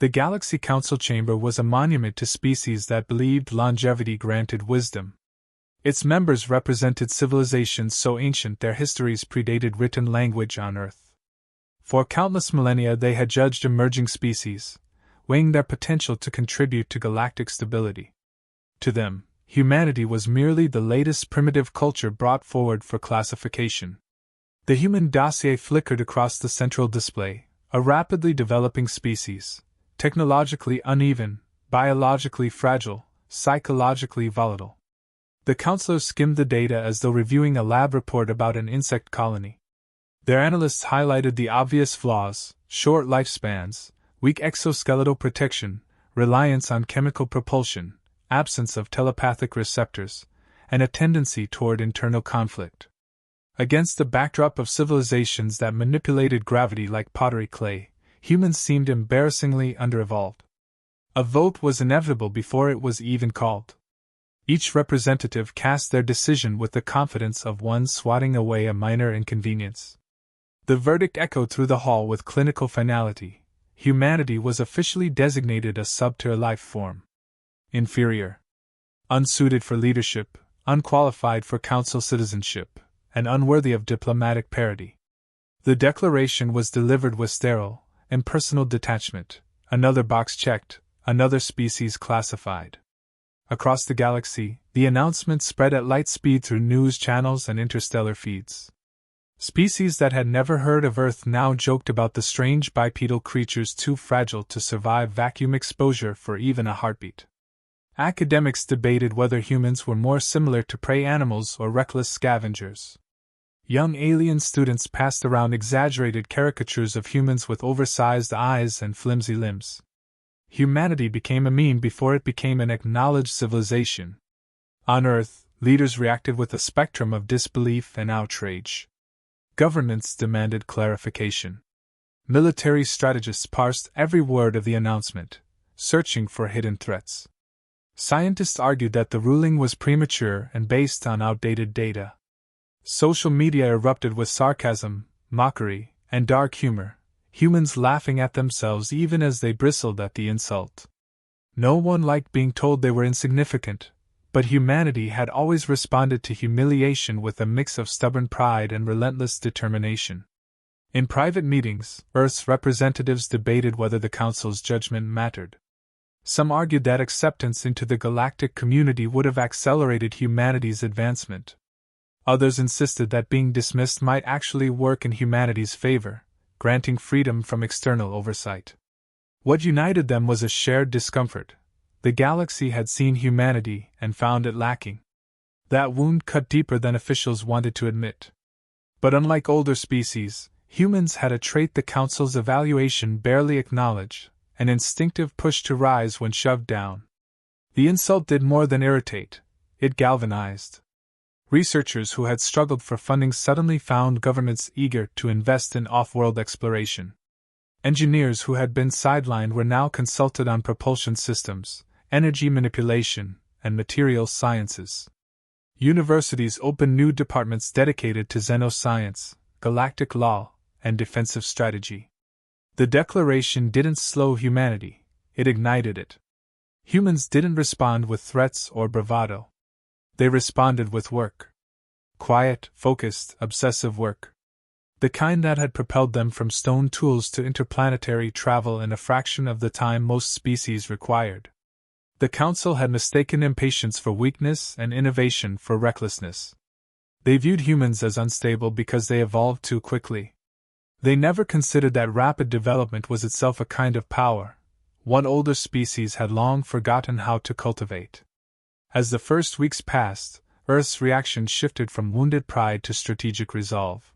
The Galaxy Council Chamber was a monument to species that believed longevity granted wisdom. Its members represented civilizations so ancient their histories predated written language on Earth. For countless millennia they had judged emerging species, weighing their potential to contribute to galactic stability. To them, humanity was merely the latest primitive culture brought forward for classification. The human dossier flickered across the central display, a rapidly developing species, technologically uneven, biologically fragile, psychologically volatile. The counselors skimmed the data as though reviewing a lab report about an insect colony. Their analysts highlighted the obvious flaws: short lifespans, weak exoskeletal protection, reliance on chemical propulsion, absence of telepathic receptors, and a tendency toward internal conflict. Against the backdrop of civilizations that manipulated gravity like pottery clay, humans seemed embarrassingly underevolved. A vote was inevitable before it was even called. Each representative cast their decision with the confidence of one swatting away a minor inconvenience. The verdict echoed through the hall with clinical finality. Humanity was officially designated a sub-tier life form. Inferior. Unsuited for leadership, unqualified for council citizenship, and unworthy of diplomatic parity. The declaration was delivered with sterile, impersonal detachment, another box checked, another species classified. Across the galaxy, the announcement spread at light speed through news channels and interstellar feeds. Species that had never heard of Earth now joked about the strange bipedal creatures too fragile to survive vacuum exposure for even a heartbeat. Academics debated whether humans were more similar to prey animals or reckless scavengers. Young alien students passed around exaggerated caricatures of humans with oversized eyes and flimsy limbs. Humanity became a meme before it became an acknowledged civilization. On Earth, leaders reacted with a spectrum of disbelief and outrage. Governments demanded clarification. Military strategists parsed every word of the announcement, searching for hidden threats. Scientists argued that the ruling was premature and based on outdated data. Social media erupted with sarcasm, mockery, and dark humor, humans laughing at themselves even as they bristled at the insult. No one liked being told they were insignificant, but humanity had always responded to humiliation with a mix of stubborn pride and relentless determination. In private meetings, Earth's representatives debated whether the Council's judgment mattered. Some argued that acceptance into the galactic community would have accelerated humanity's advancement. Others insisted that being dismissed might actually work in humanity's favor, granting freedom from external oversight. What united them was a shared discomfort. The galaxy had seen humanity and found it lacking. That wound cut deeper than officials wanted to admit. But unlike older species, humans had a trait the Council's evaluation barely acknowledged: an instinctive push to rise when shoved down. The insult did more than irritate, it galvanized. Researchers who had struggled for funding suddenly found governments eager to invest in off-world exploration. Engineers who had been sidelined were now consulted on propulsion systems, energy manipulation, and materials sciences. Universities opened new departments dedicated to xenoscience, galactic law, and defensive strategy. The declaration didn't slow humanity, it ignited it. Humans didn't respond with threats or bravado. They responded with work. Quiet, focused, obsessive work. The kind that had propelled them from stone tools to interplanetary travel in a fraction of the time most species required. The Council had mistaken impatience for weakness and innovation for recklessness. They viewed humans as unstable because they evolved too quickly. They never considered that rapid development was itself a kind of power, one older species had long forgotten how to cultivate. As the first weeks passed, Earth's reaction shifted from wounded pride to strategic resolve.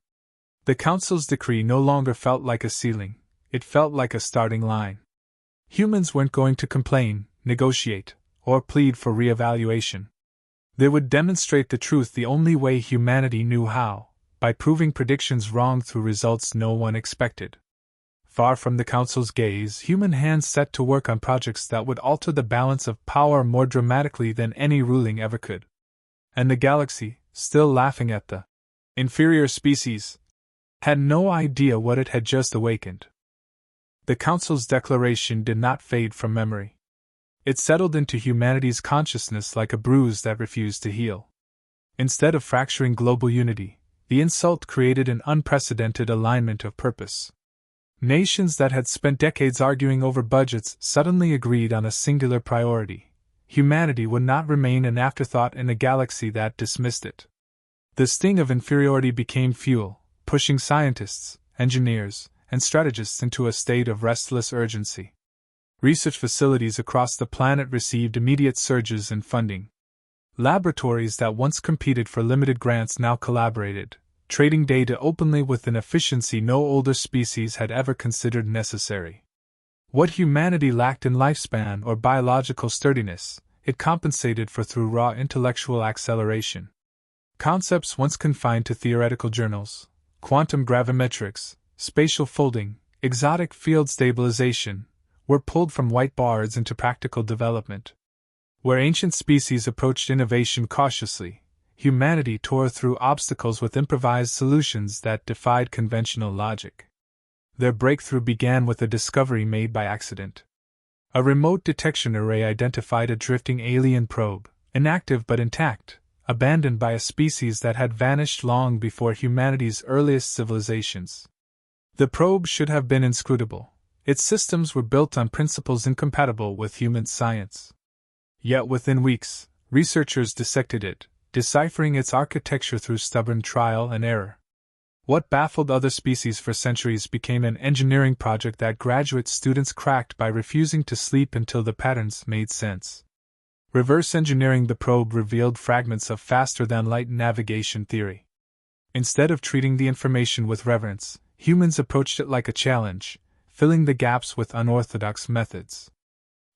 The Council's decree no longer felt like a ceiling, it felt like a starting line. Humans weren't going to complain, negotiate, or plead for re-evaluation. They would demonstrate the truth the only way humanity knew how, by proving predictions wrong through results no one expected. Far from the Council's gaze, human hands set to work on projects that would alter the balance of power more dramatically than any ruling ever could. And the galaxy, still laughing at the inferior species, had no idea what it had just awakened. The Council's declaration did not fade from memory. It settled into humanity's consciousness like a bruise that refused to heal. Instead of fracturing global unity, the insult created an unprecedented alignment of purpose. Nations that had spent decades arguing over budgets suddenly agreed on a singular priority. Humanity would not remain an afterthought in a galaxy that dismissed it. The sting of inferiority became fuel, pushing scientists, engineers, and strategists into a state of restless urgency. Research facilities across the planet received immediate surges in funding. Laboratories that once competed for limited grants now collaborated, trading data openly with an efficiency no older species had ever considered necessary. What humanity lacked in lifespan or biological sturdiness, it compensated for through raw intellectual acceleration. Concepts once confined to theoretical journals, quantum gravimetrics, spatial folding, exotic field stabilization, were pulled from whiteboards into practical development. Where ancient species approached innovation cautiously, humanity tore through obstacles with improvised solutions that defied conventional logic. Their breakthrough began with a discovery made by accident. A remote detection array identified a drifting alien probe, inactive but intact, abandoned by a species that had vanished long before humanity's earliest civilizations. The probe should have been inscrutable. Its systems were built on principles incompatible with human science. Yet within weeks, researchers dissected it, deciphering its architecture through stubborn trial and error. What baffled other species for centuries became an engineering project that graduate students cracked by refusing to sleep until the patterns made sense. Reverse engineering the probe revealed fragments of faster-than-light navigation theory. Instead of treating the information with reverence, humans approached it like a challenge, filling the gaps with unorthodox methods.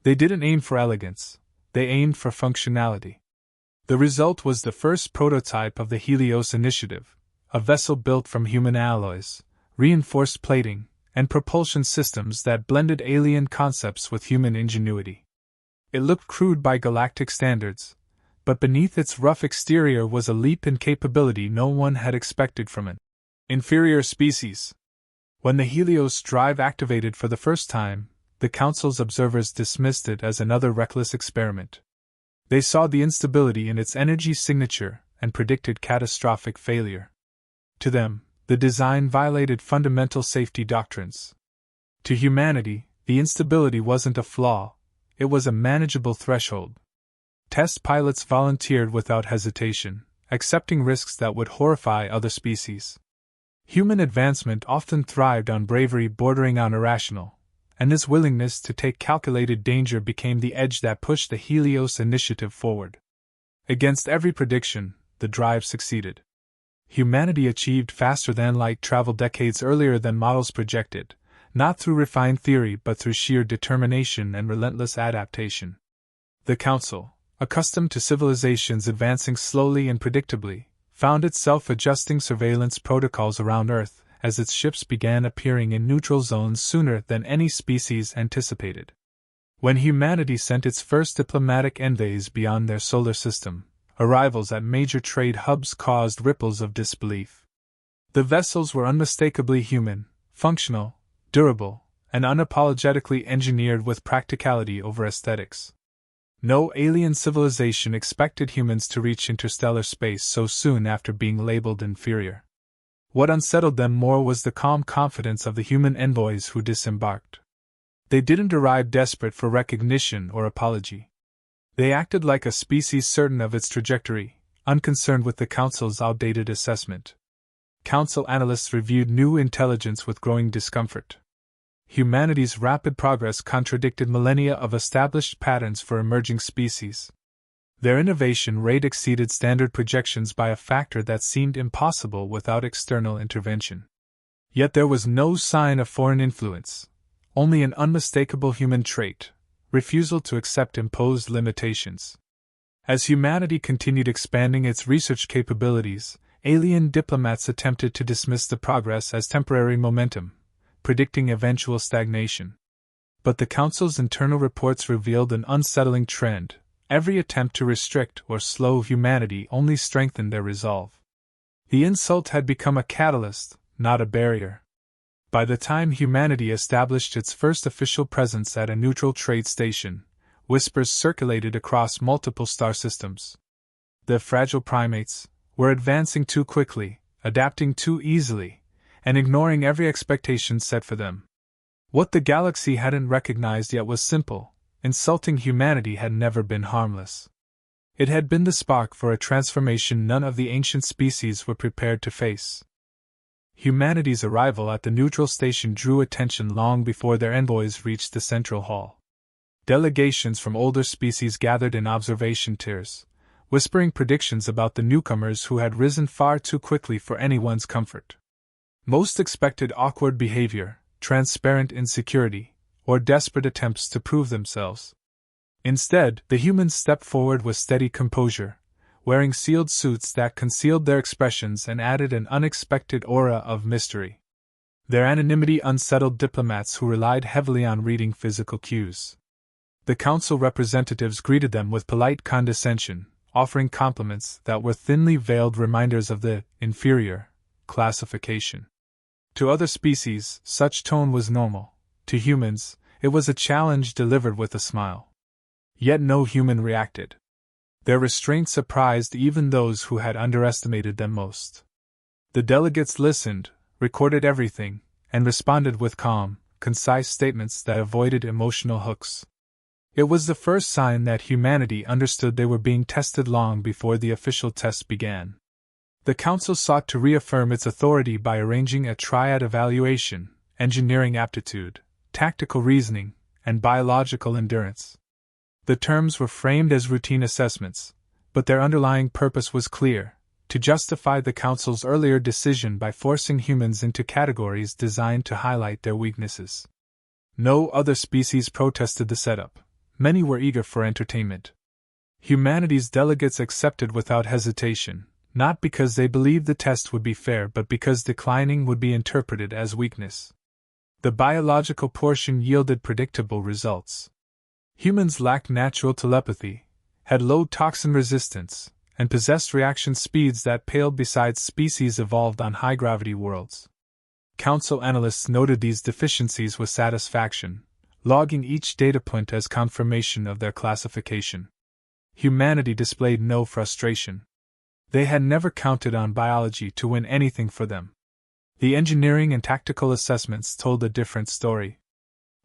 They didn't aim for elegance, they aimed for functionality. The result was the first prototype of the Helios Initiative, a vessel built from human alloys, reinforced plating, and propulsion systems that blended alien concepts with human ingenuity. It looked crude by galactic standards, but beneath its rough exterior was a leap in capability no one had expected from an inferior species. When the Helios drive activated for the first time, the Council's observers dismissed it as another reckless experiment. They saw the instability in its energy signature and predicted catastrophic failure. To them, the design violated fundamental safety doctrines. To humanity, the instability wasn't a flaw, it was a manageable threshold. Test pilots volunteered without hesitation, accepting risks that would horrify other species. Human advancement often thrived on bravery bordering on irrational, and this willingness to take calculated danger became the edge that pushed the Helios Initiative forward. Against every prediction, the drive succeeded. Humanity achieved faster-than-light travel decades earlier than models projected, not through refined theory but through sheer determination and relentless adaptation. The Council, accustomed to civilizations advancing slowly and predictably, found itself adjusting surveillance protocols around Earth as its ships began appearing in neutral zones sooner than any species anticipated. When humanity sent its first diplomatic envoys beyond their solar system, arrivals at major trade hubs caused ripples of disbelief. The vessels were unmistakably human, functional, durable, and unapologetically engineered with practicality over aesthetics. No alien civilization expected humans to reach interstellar space so soon after being labeled inferior. What unsettled them more was the calm confidence of the human envoys who disembarked. They didn't arrive desperate for recognition or apology. They acted like a species certain of its trajectory, unconcerned with the Council's outdated assessment. Council analysts reviewed new intelligence with growing discomfort. Humanity's rapid progress contradicted millennia of established patterns for emerging species. Their innovation rate exceeded standard projections by a factor that seemed impossible without external intervention. Yet there was no sign of foreign influence, only an unmistakable human trait: refusal to accept imposed limitations. As humanity continued expanding its research capabilities, alien diplomats attempted to dismiss the progress as temporary momentum, predicting eventual stagnation. But the Council's internal reports revealed an unsettling trend. Every attempt to restrict or slow humanity only strengthened their resolve. The insult had become a catalyst, not a barrier. By the time humanity established its first official presence at a neutral trade station, whispers circulated across multiple star systems. The fragile primates were advancing too quickly, adapting too easily, and ignoring every expectation set for them. What the galaxy hadn't recognized yet was simple: insulting humanity had never been harmless. It had been the spark for a transformation none of the ancient species were prepared to face. Humanity's arrival at the neutral station drew attention long before their envoys reached the central hall. Delegations from older species gathered in observation tiers, whispering predictions about the newcomers who had risen far too quickly for anyone's comfort. Most expected awkward behavior, transparent insecurity, or desperate attempts to prove themselves. Instead, the humans stepped forward with steady composure, wearing sealed suits that concealed their expressions and added an unexpected aura of mystery. Their anonymity unsettled diplomats who relied heavily on reading physical cues. The council representatives greeted them with polite condescension, offering compliments that were thinly veiled reminders of the inferior classification. To other species, such tone was normal. To humans, it was a challenge delivered with a smile. Yet no human reacted. Their restraint surprised even those who had underestimated them most. The delegates listened, recorded everything, and responded with calm, concise statements that avoided emotional hooks. It was the first sign that humanity understood they were being tested long before the official test began. The Council sought to reaffirm its authority by arranging a triad evaluation: engineering aptitude, tactical reasoning, and biological endurance. The terms were framed as routine assessments, but their underlying purpose was clear: to justify the Council's earlier decision by forcing humans into categories designed to highlight their weaknesses. No other species protested the setup. Many were eager for entertainment. Humanity's delegates accepted without hesitation, not because they believed the test would be fair but because declining would be interpreted as weakness. The biological portion yielded predictable results. Humans lacked natural telepathy, had low toxin resistance, and possessed reaction speeds that paled beside species evolved on high-gravity worlds. Council analysts noted these deficiencies with satisfaction, logging each data point as confirmation of their classification. Humanity displayed no frustration. They had never counted on biology to win anything for them. The engineering and tactical assessments told a different story.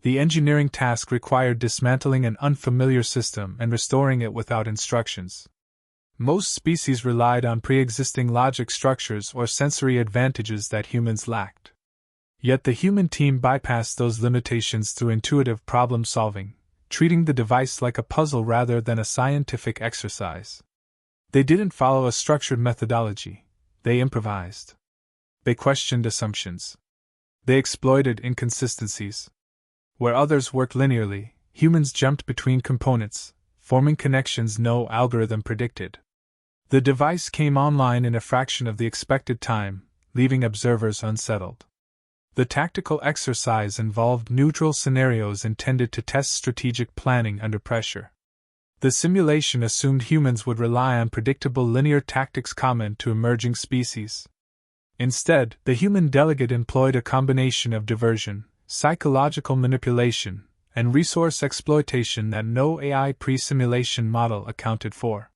The engineering task required dismantling an unfamiliar system and restoring it without instructions. Most species relied on pre-existing logic structures or sensory advantages that humans lacked. Yet the human team bypassed those limitations through intuitive problem-solving, treating the device like a puzzle rather than a scientific exercise. They didn't follow a structured methodology. They improvised. They questioned assumptions. They exploited inconsistencies. Where others worked linearly, humans jumped between components, forming connections no algorithm predicted. The device came online in a fraction of the expected time, leaving observers unsettled. The tactical exercise involved neutral scenarios intended to test strategic planning under pressure. The simulation assumed humans would rely on predictable linear tactics common to emerging species. Instead, the human delegate employed a combination of diversion, psychological manipulation, and resource exploitation that no AI pre-simulation model accounted for.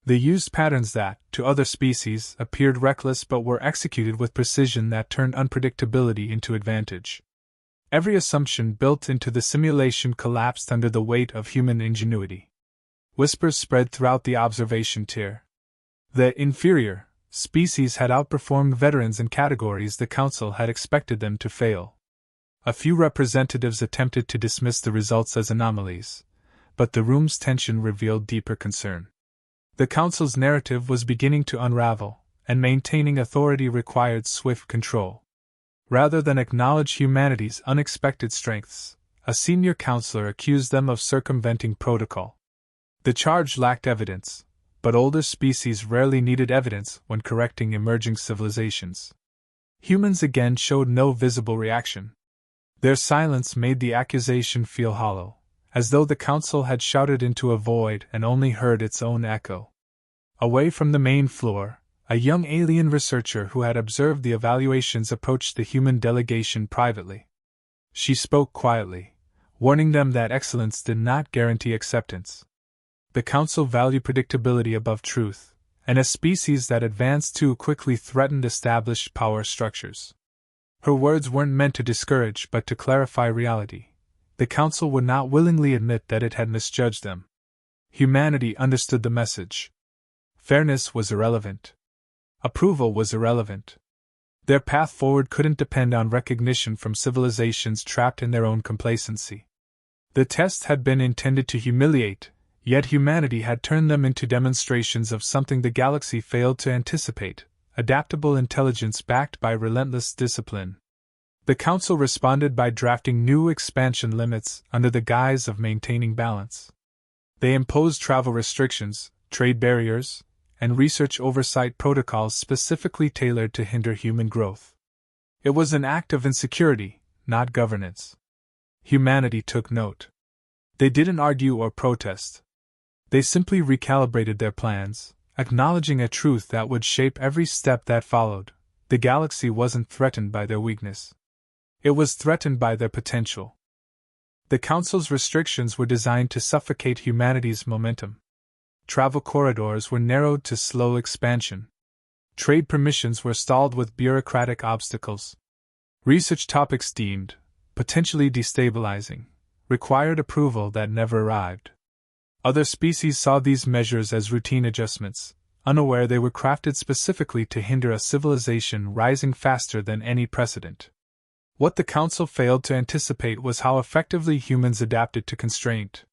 They used patterns that, to other species, appeared reckless but were executed with precision that turned unpredictability into advantage. Every assumption built into the simulation collapsed under the weight of human ingenuity. Whispers spread throughout the observation tier. The inferior species had outperformed veterans in categories the Council had expected them to fail. A few representatives attempted to dismiss the results as anomalies, but the room's tension revealed deeper concern. The Council's narrative was beginning to unravel, and maintaining authority required swift control. Rather than acknowledge humanity's unexpected strengths, a senior counselor accused them of circumventing protocol. The charge lacked evidence, but older species rarely needed evidence when correcting emerging civilizations. Humans again showed no visible reaction. Their silence made the accusation feel hollow, as though the Council had shouted into a void and only heard its own echo. Away from the main floor, A young alien researcher who had observed the evaluations approached the human delegation privately. She spoke quietly, warning them that excellence did not guarantee acceptance. The Council valued predictability above truth, and a species that advanced too quickly threatened established power structures. Her words weren't meant to discourage but to clarify reality. The Council would not willingly admit that it had misjudged them. Humanity understood the message. Fairness was irrelevant. Approval was irrelevant. Their path forward couldn't depend on recognition from civilizations trapped in their own complacency. The test had been intended to humiliate, yet humanity had turned them into demonstrations of something the galaxy failed to anticipate: adaptable intelligence backed by relentless discipline. The Council responded by drafting new expansion limits under the guise of maintaining balance. They imposed travel restrictions, trade barriers, and research oversight protocols specifically tailored to hinder human growth. It was an act of insecurity, not governance. Humanity took note. They didn't argue or protest. They simply recalibrated their plans, acknowledging a truth that would shape every step that followed: the galaxy wasn't threatened by their weakness. It was threatened by their potential. The Council's restrictions were designed to suffocate humanity's momentum. Travel corridors were narrowed to slow expansion. Trade permissions were stalled with bureaucratic obstacles. Research topics deemed potentially destabilizing required approval that never arrived. Other species saw these measures as routine adjustments, unaware they were crafted specifically to hinder a civilization rising faster than any precedent. What the Council failed to anticipate was how effectively humans adapted to constraint.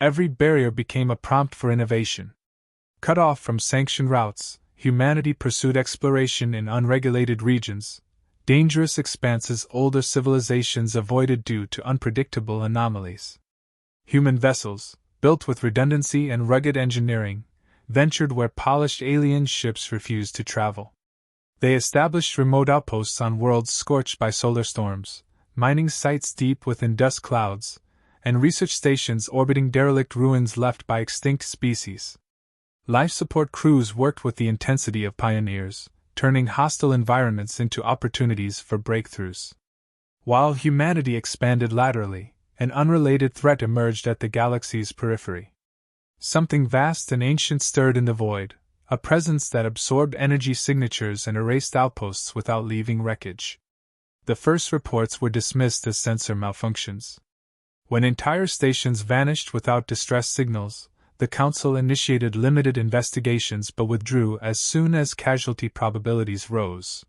Every barrier became a prompt for innovation. Cut off from sanctioned routes, humanity pursued exploration in unregulated regions, dangerous expanses older civilizations avoided due to unpredictable anomalies. Human vessels, built with redundancy and rugged engineering, ventured where polished alien ships refused to travel. They established remote outposts on worlds scorched by solar storms, mining sites deep within dust clouds, and research stations orbiting derelict ruins left by extinct species. Life support crews worked with the intensity of pioneers, turning hostile environments into opportunities for breakthroughs. While humanity expanded laterally, an unrelated threat emerged at the galaxy's periphery. Something vast and ancient stirred in the void, a presence that absorbed energy signatures and erased outposts without leaving wreckage. The first reports were dismissed as sensor malfunctions. When entire stations vanished without distress signals, the Council initiated limited investigations but withdrew as soon as casualty probabilities rose.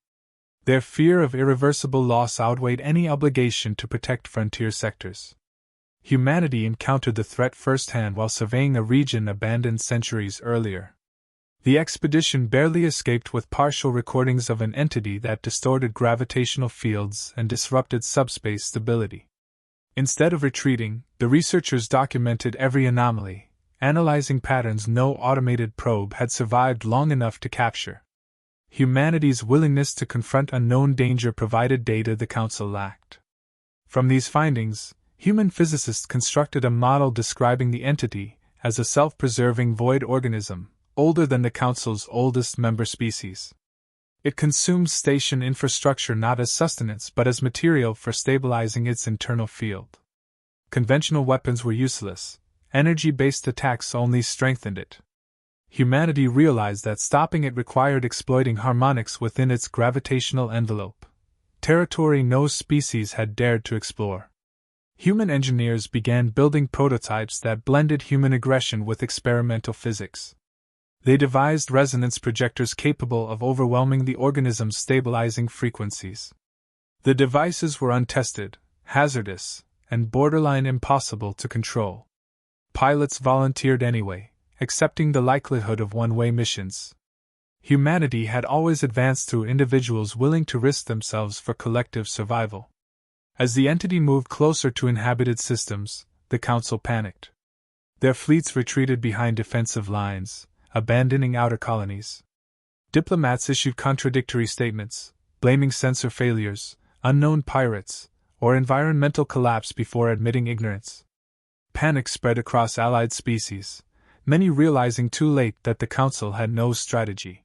Their fear of irreversible loss outweighed any obligation to protect frontier sectors. Humanity encountered the threat firsthand while surveying a region abandoned centuries earlier. The expedition barely escaped with partial recordings of an entity that distorted gravitational fields and disrupted subspace stability. Instead of retreating, the researchers documented every anomaly, analyzing patterns no automated probe had survived long enough to capture. Humanity's willingness to confront unknown danger provided data the Council lacked. From these findings, human physicists constructed a model describing the entity as a self-preserving void organism, older than the Council's oldest member species. It consumes station infrastructure not as sustenance but as material for stabilizing its internal field. Conventional weapons were useless, energy-based attacks only strengthened it. Humanity realized that stopping it required exploiting harmonics within its gravitational envelope, territory no species had dared to explore. Human engineers began building prototypes that blended human aggression with experimental physics. They devised resonance projectors capable of overwhelming the organism's stabilizing frequencies. The devices were untested, hazardous, and borderline impossible to control. Pilots volunteered anyway, accepting the likelihood of one-way missions. Humanity had always advanced through individuals willing to risk themselves for collective survival. As the entity moved closer to inhabited systems, the Council panicked. Their fleets retreated behind defensive lines, abandoning outer colonies. Diplomats issued contradictory statements, blaming sensor failures, unknown pirates, or environmental collapse before admitting ignorance. Panic spread across allied species, many realizing too late that the Council had no strategy.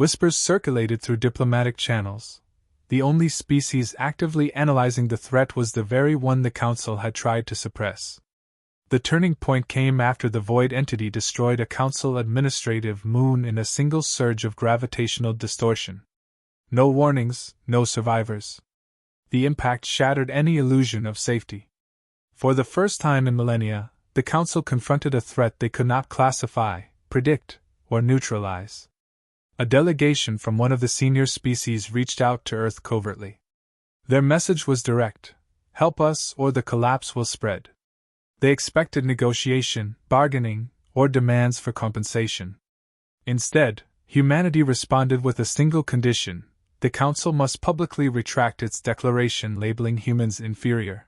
Whispers circulated through diplomatic channels. The only species actively analyzing the threat was the very one the Council had tried to suppress. The turning point came after the void entity destroyed a Council administrative moon in a single surge of gravitational distortion. No warnings, no survivors. The impact shattered any illusion of safety. For the first time in millennia, the Council confronted a threat they could not classify, predict, or neutralize. A delegation from one of the senior species reached out to Earth covertly. Their message was direct: help us or the collapse will spread. They expected negotiation, bargaining, or demands for compensation. Instead, humanity responded with a single condition: the Council must publicly retract its declaration labeling humans inferior.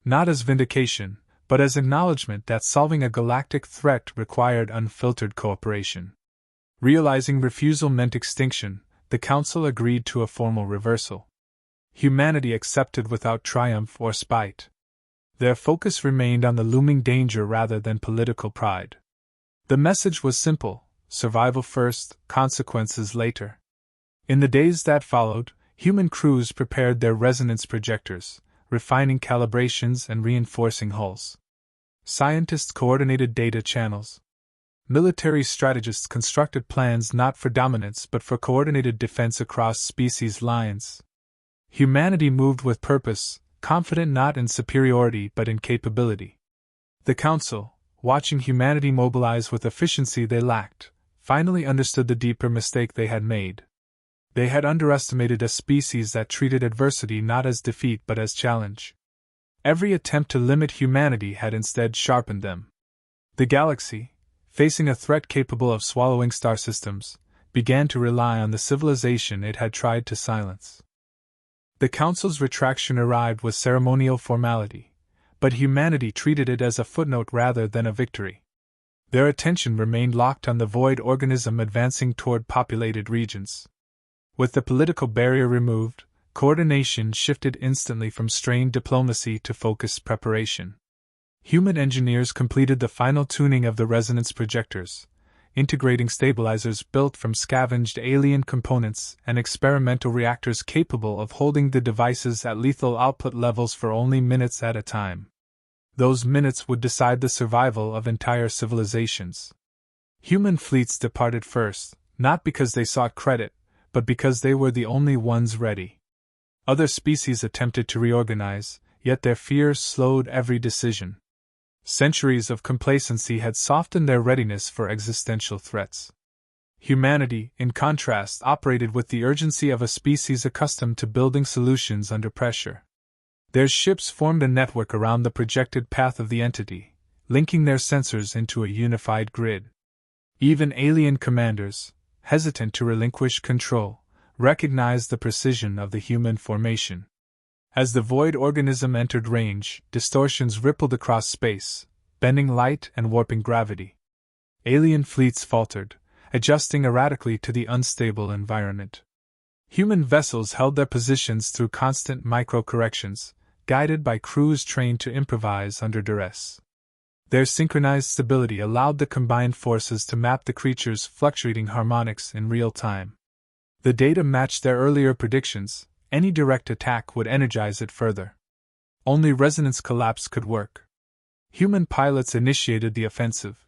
Not as vindication, but as acknowledgement that solving a galactic threat required unfiltered cooperation. Realizing refusal meant extinction, the Council agreed to a formal reversal. Humanity accepted without triumph or spite. Their focus remained on the looming danger rather than political pride. The message was simple: survival first, consequences later. In the days that followed, human crews prepared their resonance projectors, refining calibrations and reinforcing hulls. Scientists coordinated data channels. Military strategists constructed plans not for dominance but for coordinated defense across species lines. Humanity moved with purpose, confident not in superiority but in capability. The Council, watching humanity mobilize with efficiency they lacked, finally understood the deeper mistake they had made. They had underestimated a species that treated adversity not as defeat but as challenge. Every attempt to limit humanity had instead sharpened them. The galaxy, facing a threat capable of swallowing star systems, began to rely on the civilization it had tried to silence. The Council's retraction arrived with ceremonial formality, but humanity treated it as a footnote rather than a victory. Their attention remained locked on the void organism advancing toward populated regions. With the political barrier removed, coordination shifted instantly from strained diplomacy to focused preparation. Human engineers completed the final tuning of the resonance projectors, integrating stabilizers built from scavenged alien components and experimental reactors capable of holding the devices at lethal output levels for only minutes at a time. Those minutes would decide the survival of entire civilizations. Human fleets departed first, not because they sought credit, but because they were the only ones ready. Other species attempted to reorganize, yet their fears slowed every decision. Centuries of complacency had softened their readiness for existential threats. Humanity, in contrast, operated with the urgency of a species accustomed to building solutions under pressure. Their ships formed a network around the projected path of the entity, linking their sensors into a unified grid. Even alien commanders, hesitant to relinquish control, recognized the precision of the human formation. As the void organism entered range, distortions rippled across space, bending light and warping gravity. Alien fleets faltered, adjusting erratically to the unstable environment. Human vessels held their positions through constant micro-corrections, guided by crews trained to improvise under duress. Their synchronized stability allowed the combined forces to map the creature's fluctuating harmonics in real time. The data matched their earlier predictions. Any direct attack would energize it further. Only resonance collapse could work. Human pilots initiated the offensive.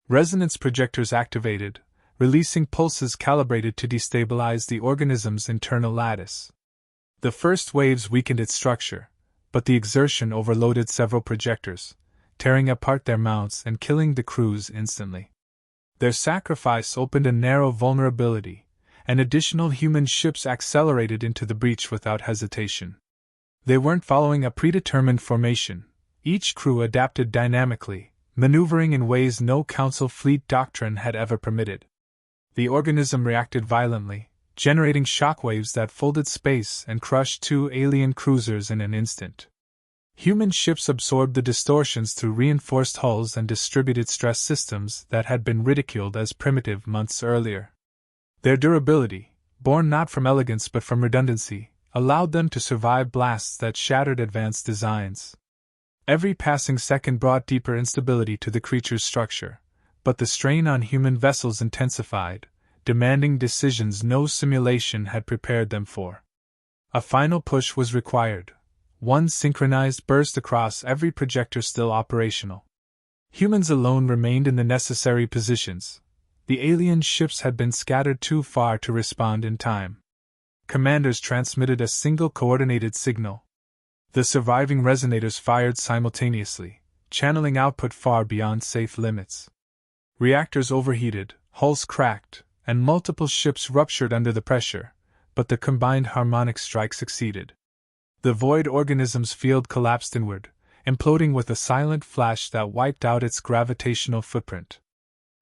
Resonance projectors activated, releasing pulses calibrated to destabilize the organism's internal lattice. The first waves weakened its structure, but the exertion overloaded several projectors, tearing apart their mounts and killing the crews instantly. Their sacrifice opened a narrow vulnerability, and additional human ships accelerated into the breach without hesitation. They weren't following a predetermined formation. Each crew adapted dynamically, maneuvering in ways no Council fleet doctrine had ever permitted. The organism reacted violently, generating shockwaves that folded space and crushed two alien cruisers in an instant. Human ships absorbed the distortions through reinforced hulls and distributed stress systems that had been ridiculed as primitive months earlier. Their durability, born not from elegance but from redundancy, allowed them to survive blasts that shattered advanced designs. Every passing second brought deeper instability to the creature's structure, but the strain on human vessels intensified, demanding decisions no simulation had prepared them for. A final push was required, one synchronized burst across every projector still operational. Humans alone remained in the necessary positions. The alien ships had been scattered too far to respond in time. Commanders transmitted a single coordinated signal. The surviving resonators fired simultaneously, channeling output far beyond safe limits. Reactors overheated, hulls cracked, and multiple ships ruptured under the pressure, but the combined harmonic strike succeeded. The void organism's field collapsed inward, imploding with a silent flash that wiped out its gravitational footprint.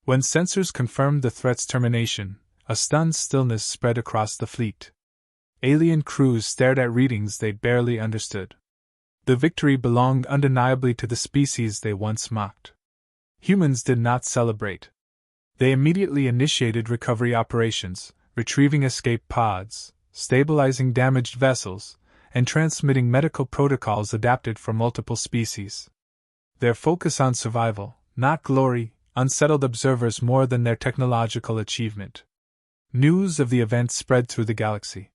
When sensors confirmed the threat's termination, a stunned stillness spread across the fleet. Alien crews stared at readings they barely understood. The victory belonged undeniably to the species they once mocked. Humans did not celebrate. They immediately initiated recovery operations, retrieving escape pods, stabilizing damaged vessels, and transmitting medical protocols adapted for multiple species. Their focus on survival, not glory, unsettled observers more than their technological achievement. News of the event spread through the galaxy.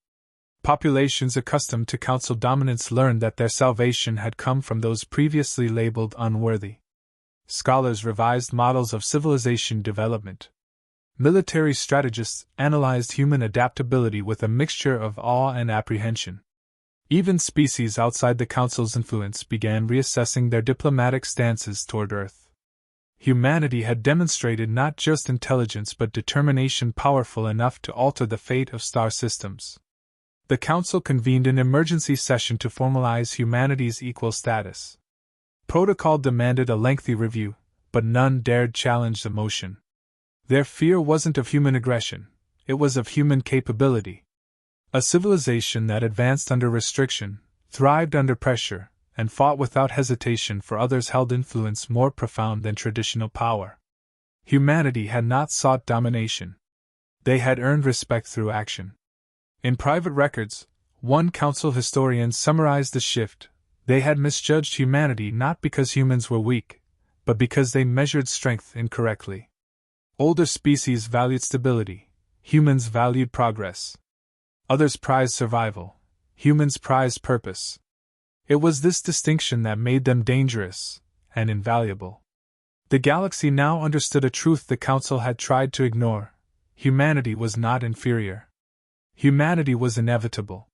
Populations accustomed to council dominance learned that their salvation had come from those previously labeled unworthy. Scholars revised models of civilization development. Military strategists analyzed human adaptability with a mixture of awe and apprehension. Even species outside the Council's influence began reassessing their diplomatic stances toward Earth. Humanity had demonstrated not just intelligence but determination powerful enough to alter the fate of star systems. The Council convened an emergency session to formalize humanity's equal status. Protocol demanded a lengthy review, but none dared challenge the motion. Their fear wasn't of human aggression, it was of human capability. A civilization that advanced under restriction, thrived under pressure, and fought without hesitation for others held influence more profound than traditional power. Humanity had not sought domination. They had earned respect through action. In private records, one council historian summarized the shift. They had misjudged humanity not because humans were weak, but because they measured strength incorrectly. Older species valued stability, humans valued progress. Others prized survival, humans prized purpose. It was this distinction that made them dangerous and invaluable. The galaxy now understood a truth the Council had tried to ignore: humanity was not inferior. Humanity was inevitable.